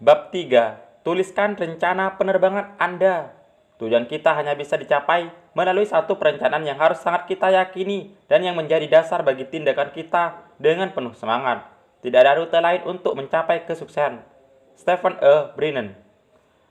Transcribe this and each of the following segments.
Bab 3. Tuliskan rencana penerbangan Anda. Tujuan kita hanya bisa dicapai melalui satu perencanaan yang harus sangat kita yakini dan yang menjadi dasar bagi tindakan kita dengan penuh semangat. Tidak ada rute lain untuk mencapai kesuksesan. Stephen E. Brennan.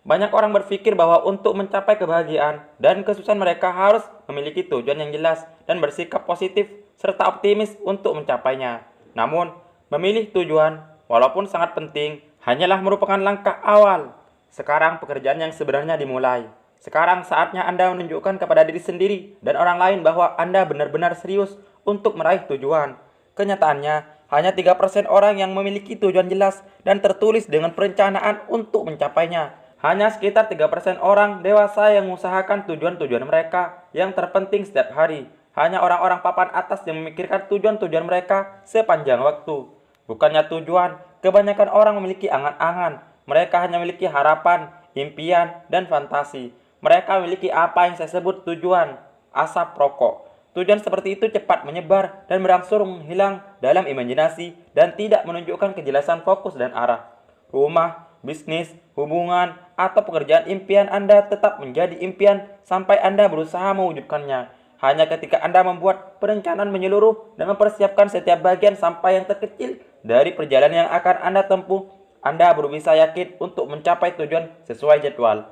Banyak orang berpikir bahwa untuk mencapai kebahagiaan dan kesuksesan mereka harus memiliki tujuan yang jelas dan bersikap positif serta optimis untuk mencapainya. Namun, memilih tujuan, walaupun sangat penting, hanyalah merupakan langkah awal. Sekarang pekerjaan yang sebenarnya dimulai. Sekarang saatnya Anda menunjukkan kepada diri sendiri dan orang lain bahwa Anda benar-benar serius untuk meraih tujuan. Kenyataannya, hanya 3% orang yang memiliki tujuan jelas dan tertulis dengan perencanaan untuk mencapainya. Hanya sekitar 3% orang dewasa yang mengusahakan tujuan-tujuan mereka yang terpenting setiap hari. Hanya orang-orang papan atas yang memikirkan tujuan-tujuan mereka sepanjang waktu. Bukannya tujuan, kebanyakan orang memiliki angan-angan. Mereka hanya memiliki harapan, impian, dan fantasi. Mereka memiliki apa yang saya sebut tujuan, asap rokok. Tujuan seperti itu cepat menyebar dan berangsur menghilang dalam imajinasi dan tidak menunjukkan kejelasan fokus dan arah. Rumah, bisnis, hubungan, atau pekerjaan impian Anda tetap menjadi impian sampai Anda berusaha mewujudkannya. Hanya ketika Anda membuat perencanaan menyeluruh dan mempersiapkan setiap bagian sampai yang terkecil dari perjalanan yang akan Anda tempuh, Anda baru bisa yakin untuk mencapai tujuan sesuai jadwal.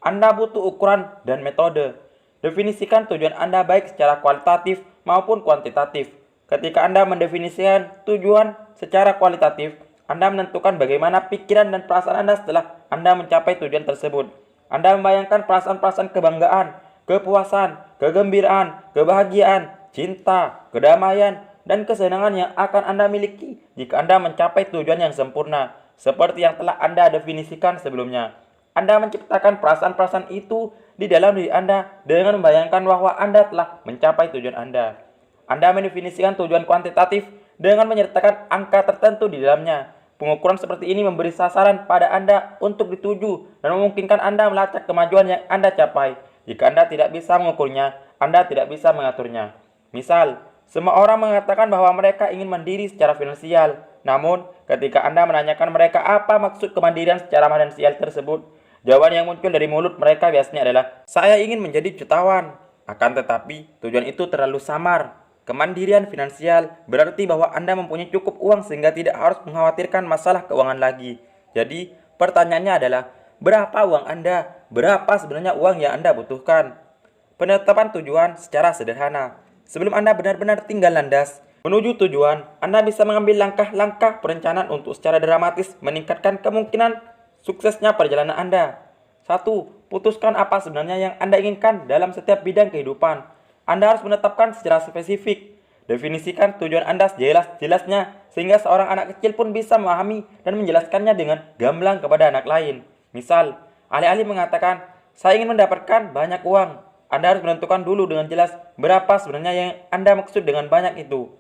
Anda butuh ukuran dan metode. Definisikan tujuan Anda baik secara kualitatif maupun kuantitatif. Ketika Anda mendefinisikan tujuan secara kualitatif, Anda menentukan bagaimana pikiran dan perasaan Anda setelah Anda mencapai tujuan tersebut. Anda membayangkan perasaan-perasaan kebanggaan, kepuasan, kegembiraan, kebahagiaan, cinta, kedamaian, dan kesenangan yang akan Anda miliki jika Anda mencapai tujuan yang sempurna, seperti yang telah Anda definisikan sebelumnya. Anda menciptakan perasaan-perasaan itu di dalam diri Anda dengan membayangkan bahwa Anda telah mencapai tujuan Anda. Anda mendefinisikan tujuan kuantitatif dengan menyertakan angka tertentu di dalamnya. Pengukuran seperti ini memberi sasaran pada Anda untuk dituju dan memungkinkan Anda melacak kemajuan yang Anda capai. Jika Anda tidak bisa mengukurnya, Anda tidak bisa mengaturnya. Misal, semua orang mengatakan bahwa mereka ingin mandiri secara finansial. Namun, ketika Anda menanyakan mereka apa maksud kemandirian secara finansial tersebut, jawaban yang muncul dari mulut mereka biasanya adalah, "Saya ingin menjadi jutawan." Akan tetapi, tujuan itu terlalu samar. Kemandirian finansial berarti bahwa Anda mempunyai cukup uang sehingga tidak harus mengkhawatirkan masalah keuangan lagi. Jadi, pertanyaannya adalah, berapa uang Anda? Berapa sebenarnya uang yang Anda butuhkan? Penetapan tujuan secara sederhana. Sebelum Anda benar-benar tinggal landas menuju tujuan, Anda bisa mengambil langkah-langkah perencanaan untuk secara dramatis meningkatkan kemungkinan suksesnya perjalanan Anda. 1. Putuskan apa sebenarnya yang Anda inginkan dalam setiap bidang kehidupan. Anda harus menetapkan secara spesifik. Definisikan tujuan Anda sejelas-jelasnya sehingga seorang anak kecil pun bisa memahami dan menjelaskannya dengan gamblang kepada anak lain. Misal, alih-alih mengatakan, "Saya ingin mendapatkan banyak uang." Anda harus menentukan dulu dengan jelas berapa sebenarnya yang Anda maksud dengan banyak itu.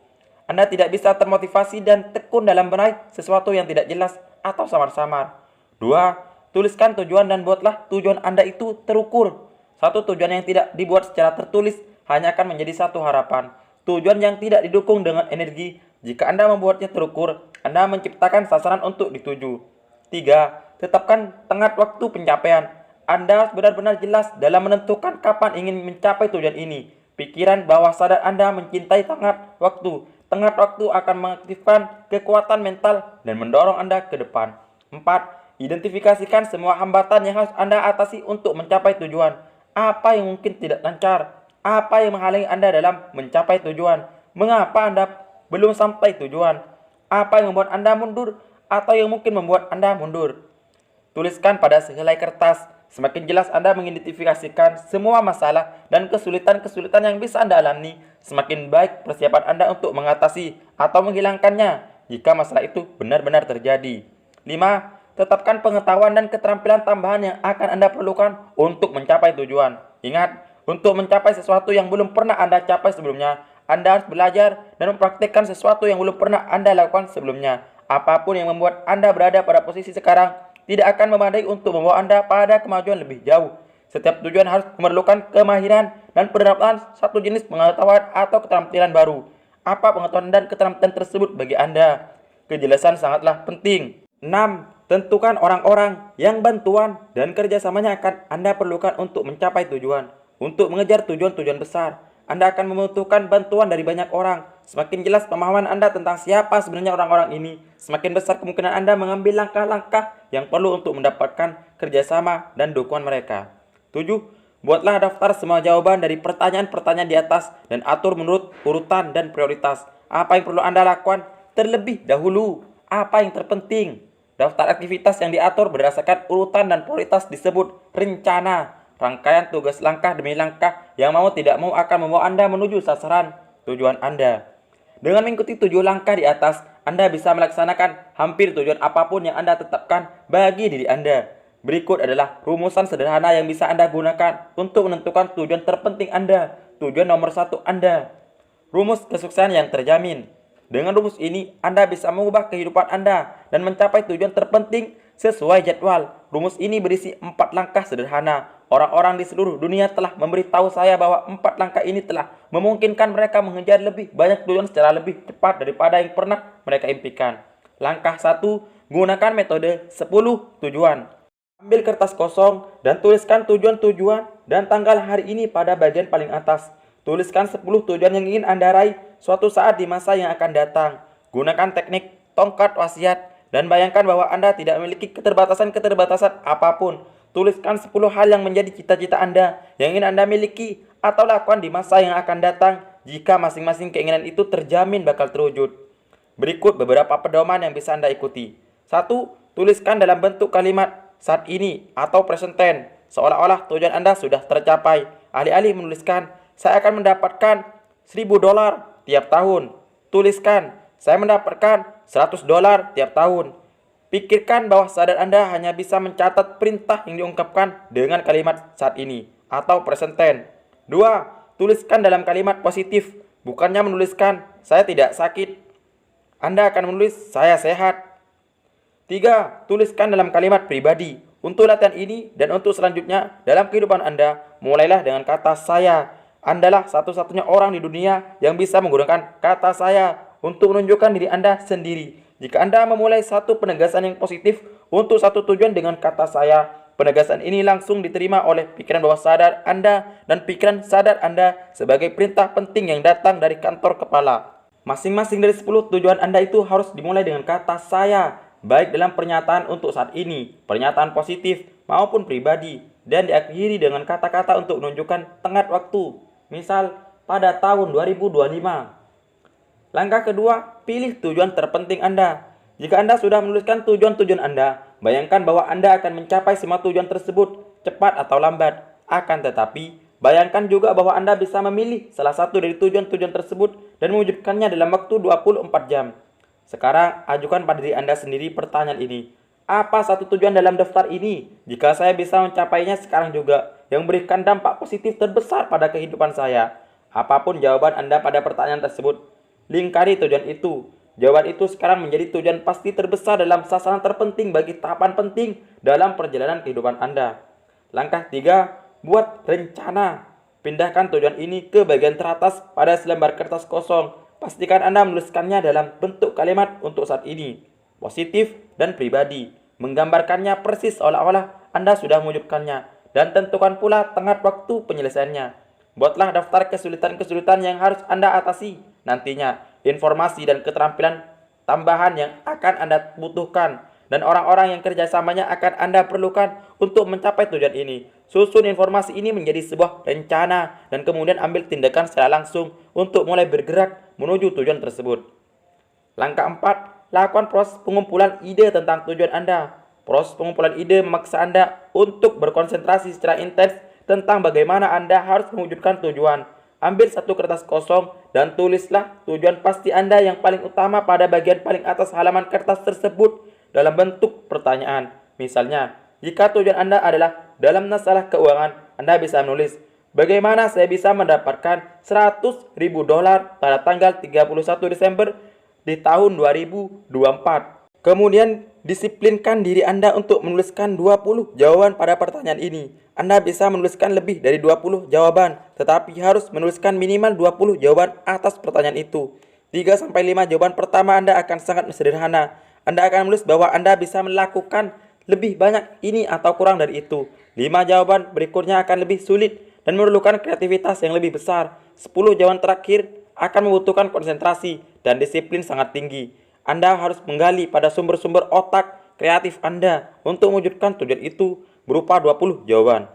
Anda tidak bisa termotivasi dan tekun dalam meraih sesuatu yang tidak jelas atau samar-samar. 2. Tuliskan tujuan dan buatlah tujuan Anda itu terukur. Satu tujuan yang tidak dibuat secara tertulis hanya akan menjadi satu harapan. Tujuan yang tidak didukung dengan energi, jika Anda membuatnya terukur, Anda menciptakan sasaran untuk dituju. 3. Tetapkan tenggat waktu pencapaian. Anda harus benar-benar jelas dalam menentukan kapan ingin mencapai tujuan ini. Pikiran bawah sadar Anda mencintai tenggat waktu. Tenggat waktu akan mengaktifkan kekuatan mental dan mendorong Anda ke depan. 4. Identifikasikan semua hambatan yang harus Anda atasi untuk mencapai tujuan. Apa yang mungkin tidak lancar? Apa yang menghalangi Anda dalam mencapai tujuan? Mengapa Anda belum sampai tujuan? Apa yang membuat Anda mundur atau yang mungkin membuat Anda mundur? Tuliskan pada sehelai kertas. Semakin jelas Anda mengidentifikasikan semua masalah dan kesulitan-kesulitan yang bisa Anda alami, semakin baik persiapan Anda untuk mengatasi atau menghilangkannya jika masalah itu benar-benar terjadi. 5. Tetapkan pengetahuan dan keterampilan tambahan yang akan Anda perlukan untuk mencapai tujuan. Ingat, untuk mencapai sesuatu yang belum pernah Anda capai sebelumnya, Anda harus belajar dan mempraktikkan sesuatu yang belum pernah Anda lakukan sebelumnya. Apapun yang membuat Anda berada pada posisi sekarang tidak akan memadai untuk membawa Anda pada kemajuan lebih jauh. Setiap tujuan harus memerlukan kemahiran dan penerapan satu jenis pengetahuan atau keterampilan baru. Apa pengetahuan dan keterampilan tersebut bagi Anda? Kejelasan sangatlah penting. 6. Tentukan orang-orang yang bantuan dan kerjasamanya akan Anda perlukan untuk mencapai tujuan. Untuk mengejar tujuan-tujuan besar, Anda akan membutuhkan bantuan dari banyak orang. Semakin jelas pemahaman Anda tentang siapa sebenarnya orang-orang ini, semakin besar kemungkinan Anda mengambil langkah-langkah yang perlu untuk mendapatkan kerjasama dan dukungan mereka. 7. Buatlah daftar semua jawaban dari pertanyaan-pertanyaan di atas dan atur menurut urutan dan prioritas. Apa yang perlu Anda lakukan terlebih dahulu? Apa yang terpenting? Daftar aktivitas yang diatur berdasarkan urutan dan prioritas disebut rencana. Rangkaian tugas langkah demi langkah yang mau tidak mau akan membawa Anda menuju sasaran tujuan Anda. Dengan mengikuti 7 langkah di atas, Anda bisa melaksanakan hampir tujuan apapun yang Anda tetapkan bagi diri Anda. Berikut adalah rumusan sederhana yang bisa Anda gunakan untuk menentukan tujuan terpenting Anda, tujuan nomor 1 Anda. Rumus kesuksesan yang terjamin. Dengan rumus ini, Anda bisa mengubah kehidupan Anda dan mencapai tujuan terpenting sesuai jadwal. Rumus ini berisi 4 langkah sederhana. Orang-orang di seluruh dunia telah memberitahu saya bahwa 4 langkah ini telah memungkinkan mereka mengejar lebih banyak tujuan secara lebih cepat daripada yang pernah mereka impikan. Langkah 1, gunakan metode 10 tujuan. Ambil kertas kosong dan tuliskan tujuan-tujuan dan tanggal hari ini pada bagian paling atas. Tuliskan 10 tujuan yang ingin Anda raih suatu saat di masa yang akan datang. Gunakan teknik tongkat wasiat dan bayangkan bahwa Anda tidak memiliki keterbatasan-keterbatasan apapun. Tuliskan 10 hal yang menjadi cita-cita Anda yang ingin Anda miliki atau lakukan di masa yang akan datang jika masing-masing keinginan itu terjamin bakal terwujud. Berikut beberapa pedoman yang bisa Anda ikuti. 1. Tuliskan dalam bentuk kalimat saat ini atau present tense, seolah-olah tujuan Anda sudah tercapai. Alih-alih menuliskan, saya akan mendapatkan $1.000 tiap tahun. Tuliskan, saya mendapatkan $100 tiap tahun. Pikirkan bahwa sadar Anda hanya bisa mencatat perintah yang diungkapkan dengan kalimat saat ini atau present tense. 2. Tuliskan dalam kalimat positif, bukannya menuliskan, saya tidak sakit. Anda akan menulis, saya sehat. 3. Tuliskan dalam kalimat pribadi. Untuk latihan ini dan untuk selanjutnya dalam kehidupan Anda, mulailah dengan kata saya. Andalah satu-satunya orang di dunia yang bisa menggunakan kata saya untuk menunjukkan diri Anda sendiri. Jika Anda memulai satu penegasan yang positif untuk satu tujuan dengan kata saya, penegasan ini langsung diterima oleh pikiran bawah sadar Anda dan pikiran sadar Anda sebagai perintah penting yang datang dari kantor kepala. Masing-masing dari 10 tujuan Anda itu harus dimulai dengan kata saya, baik dalam pernyataan untuk saat ini, pernyataan positif maupun pribadi, dan diakhiri dengan kata-kata untuk menunjukkan tenggat waktu. Misal, pada tahun 2025. Langkah kedua, pilih tujuan terpenting Anda. Jika Anda sudah menuliskan tujuan-tujuan Anda, bayangkan bahwa Anda akan mencapai semua tujuan tersebut, cepat atau lambat. Akan tetapi, bayangkan juga bahwa Anda bisa memilih salah satu dari tujuan-tujuan tersebut dan mewujudkannya dalam waktu 24 jam. Sekarang, ajukan pada diri Anda sendiri pertanyaan ini. Apa satu tujuan dalam daftar ini? Jika saya bisa mencapainya sekarang juga, yang memberikan dampak positif terbesar pada kehidupan saya. Apapun jawaban Anda pada pertanyaan tersebut, lingkari tujuan itu. Jawaban itu sekarang menjadi tujuan pasti terbesar dalam sasaran terpenting bagi tahapan penting dalam perjalanan kehidupan Anda. Langkah 3, buat rencana. Pindahkan tujuan ini ke bagian teratas pada selembar kertas kosong. Pastikan Anda menuliskannya dalam bentuk kalimat untuk saat ini, positif dan pribadi. Menggambarkannya persis seolah-olah Anda sudah mewujudkannya. Dan tentukan pula tenggat waktu penyelesaiannya. Buatlah daftar kesulitan-kesulitan yang harus Anda atasi nantinya, informasi dan keterampilan tambahan yang akan Anda butuhkan, dan orang-orang yang kerjasamanya akan Anda perlukan untuk mencapai tujuan ini. Susun informasi ini menjadi sebuah rencana dan kemudian ambil tindakan secara langsung untuk mulai bergerak menuju tujuan tersebut. Langkah 4, lakukan proses pengumpulan ide tentang tujuan Anda. Proses pengumpulan ide memaksa Anda untuk berkonsentrasi secara intens tentang bagaimana Anda harus mewujudkan tujuan. Ambil satu kertas kosong dan tulislah tujuan pasti Anda yang paling utama pada bagian paling atas halaman kertas tersebut dalam bentuk pertanyaan. Misalnya, jika tujuan Anda adalah dalam masalah keuangan, Anda bisa menulis, bagaimana saya bisa mendapatkan $100.000 pada tanggal 31 Desember di tahun 2024. Kemudian, disiplinkan diri Anda untuk menuliskan 20 jawaban pada pertanyaan ini. Anda bisa menuliskan lebih dari 20 jawaban, tetapi harus menuliskan minimal 20 jawaban atas pertanyaan itu. 3-5 jawaban pertama Anda akan sangat sederhana. Anda akan menulis bahwa Anda bisa melakukan lebih banyak ini atau kurang dari itu. 5 jawaban berikutnya akan lebih sulit dan memerlukan kreativitas yang lebih besar. 10 jawaban terakhir akan membutuhkan konsentrasi dan disiplin sangat tinggi. Anda harus menggali pada sumber-sumber otak kreatif Anda untuk mewujudkan tujuan itu berupa 20 jawaban.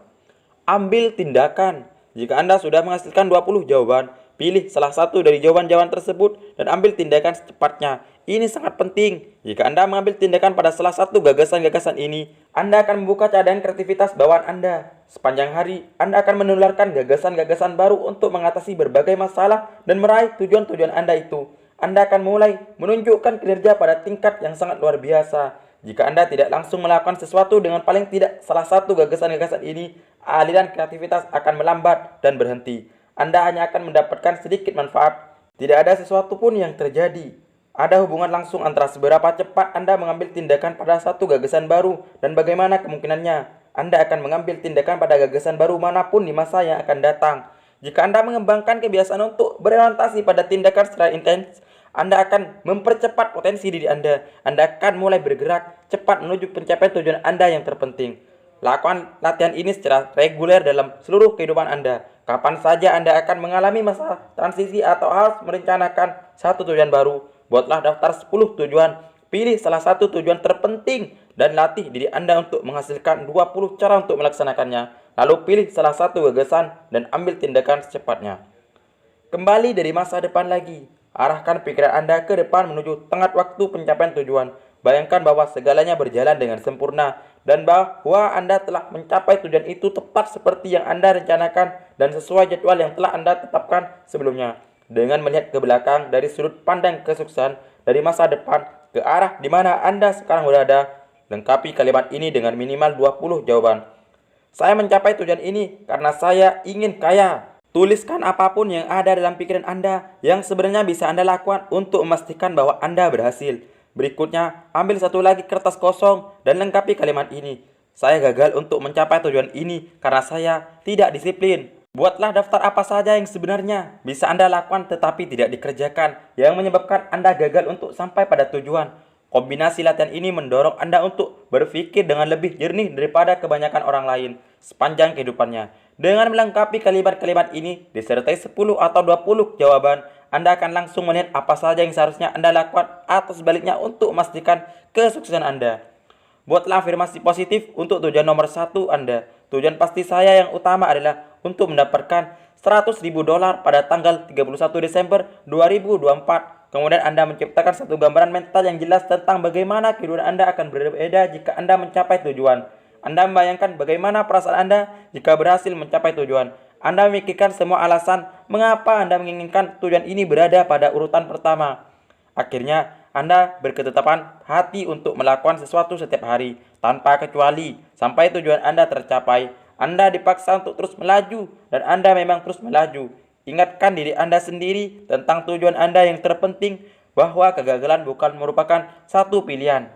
Ambil tindakan. Jika Anda sudah menghasilkan 20 jawaban, pilih salah satu dari jawaban-jawaban tersebut dan ambil tindakan secepatnya. Ini sangat penting. Jika Anda mengambil tindakan pada salah satu gagasan-gagasan ini, Anda akan membuka cadangan kreativitas bawaan Anda. Sepanjang hari, Anda akan menularkan gagasan-gagasan baru untuk mengatasi berbagai masalah dan meraih tujuan-tujuan Anda itu. Anda akan mulai menunjukkan kinerja pada tingkat yang sangat luar biasa. Jika Anda tidak langsung melakukan sesuatu dengan paling tidak salah satu gagasan-gagasan ini, aliran kreativitas akan melambat dan berhenti. Anda hanya akan mendapatkan sedikit manfaat. Tidak ada sesuatu pun yang terjadi. Ada hubungan langsung antara seberapa cepat Anda mengambil tindakan pada satu gagasan baru dan bagaimana kemungkinannya Anda akan mengambil tindakan pada gagasan baru manapun di masa yang akan datang. Jika Anda mengembangkan kebiasaan untuk berorientasi pada tindakan secara intens, Anda akan mempercepat potensi diri Anda. Anda akan mulai bergerak cepat menuju pencapaian tujuan Anda yang terpenting. Lakukan latihan ini secara reguler dalam seluruh kehidupan Anda. Kapan saja Anda akan mengalami masa transisi atau harus merencanakan satu tujuan baru, buatlah daftar 10 tujuan. Pilih salah satu tujuan terpenting dan latih diri Anda untuk menghasilkan 20 cara untuk melaksanakannya. Lalu pilih salah satu gagasan dan ambil tindakan secepatnya. Kembali dari masa depan lagi. Arahkan pikiran Anda ke depan menuju tengah waktu pencapaian tujuan. Bayangkan bahwa segalanya berjalan dengan sempurna dan bahwa Anda telah mencapai tujuan itu tepat seperti yang Anda rencanakan dan sesuai jadwal yang telah Anda tetapkan sebelumnya. Dengan melihat ke belakang dari sudut pandang kesuksesan dari masa depan ke arah di mana Anda sekarang berada, lengkapi kalimat ini dengan minimal 20 jawaban. Saya mencapai tujuan ini karena saya ingin kaya. Tuliskan apapun yang ada dalam pikiran Anda yang sebenarnya bisa Anda lakukan untuk memastikan bahwa Anda berhasil. Berikutnya, ambil satu lagi kertas kosong dan lengkapi kalimat ini. Saya gagal untuk mencapai tujuan ini karena saya tidak disiplin. Buatlah daftar apa saja yang sebenarnya bisa Anda lakukan tetapi tidak dikerjakan yang menyebabkan Anda gagal untuk sampai pada tujuan. Kombinasi latihan ini mendorong Anda untuk berpikir dengan lebih jernih daripada kebanyakan orang lain sepanjang kehidupannya. Dengan melengkapi kalimat-kalimat ini disertai 10 atau 20 jawaban, Anda akan langsung melihat apa saja yang seharusnya Anda lakukan atau sebaliknya untuk memastikan kesuksesan Anda. Buatlah afirmasi positif untuk tujuan nomor 1 Anda. Tujuan pasti saya yang utama adalah untuk mendapatkan $100.000 pada tanggal 31 Desember 2024. Kemudian Anda menciptakan satu gambaran mental yang jelas tentang bagaimana kehidupan Anda akan berbeda jika Anda mencapai tujuan. Anda membayangkan bagaimana perasaan Anda jika berhasil mencapai tujuan. Anda memikirkan semua alasan mengapa Anda menginginkan tujuan ini berada pada urutan pertama. Akhirnya, Anda berketetapan hati untuk melakukan sesuatu setiap hari, tanpa kecuali, sampai tujuan Anda tercapai. Anda dipaksa untuk terus melaju, dan Anda memang terus melaju. Ingatkan diri Anda sendiri tentang tujuan Anda yang terpenting, bahwa kegagalan bukan merupakan satu pilihan,